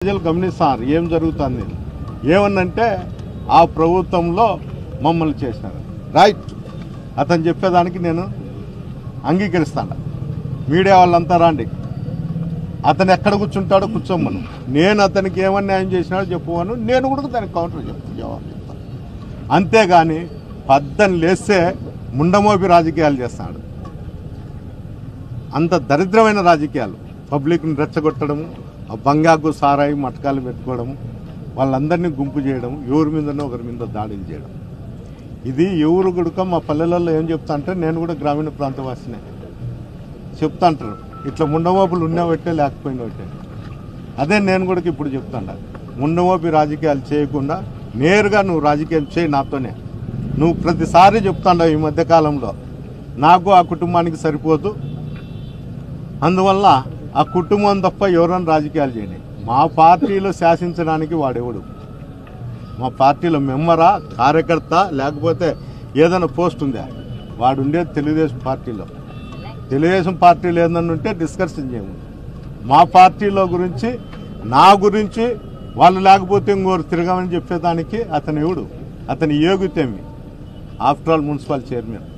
ప్రజలు గమనిస్తారు ఏం జరుగుతుంది ఏమన్నంటే ఆ ప్రభుత్వంలో మమ్మల్ని చేశారు రైట్ అతను చెప్పేదానికి నేను అంగీకరిస్తాను మీడియా వాళ్ళంతా రాండి అతను ఎక్కడ కూర్చుంటాడో కూర్చోమను నేను అతనికి ఏమని న్యాయం చేసినాడో చెప్పుకోను నేను కూడా దానికి కౌంటర్ చెప్తాను జవాబు చెప్తాను అంతేగాని పద్దం లేస్తే ముండమోపి రాజకీయాలు చేస్తాడు అంత దరిద్రమైన రాజకీయాలు పబ్లిక్ని రెచ్చగొట్టడము బంగాకు సారాయి మటకాలు పెట్టుకోవడము వాళ్ళందరినీ గుంపు చేయడం ఎవరి మీదనో ఒకరి మీద దాడులు చేయడం ఇది ఎవరు గుడుక మా పల్లెలలో ఏం చెప్తా అంటే నేను కూడా గ్రామీణ ప్రాంతవాసినే చెప్తా అంటారు ఇట్లా ముండమోపులు ఉన్నవట్టే లేకపోయినట్టే అదే నేను కూడా ఇప్పుడు చెప్తాను ముండమోపి రాజకీయాలు చేయకుండా నేరుగా నువ్వు రాజకీయం చేయి నాతోనే నువ్వు ప్రతిసారి చెప్తాండవు ఈ మధ్యకాలంలో నాకు ఆ కుటుంబానికి సరిపోదు అందువల్ల ఆ కుటుంబం తప్ప ఎవరైనా రాజకీయాలు చేయండి మా పార్టీలో శాసించడానికి వాడెవడు మా పార్టీలో మెంబరా కార్యకర్త లేకపోతే ఏదైనా పోస్ట్ ఉందా వాడు ఉండేది తెలుగుదేశం పార్టీలో ఏదన్నా ఉంటే డిస్కషన్ చేయము మా పార్టీలో గురించి నా గురించి వాళ్ళు లేకపోతే ఇంకోరు తిరగమని చెప్పేదానికి అతను ఎవడు అతని యోగ్యతేమి ఆఫ్టర్ ఆల్ మున్సిపల్ చైర్మన్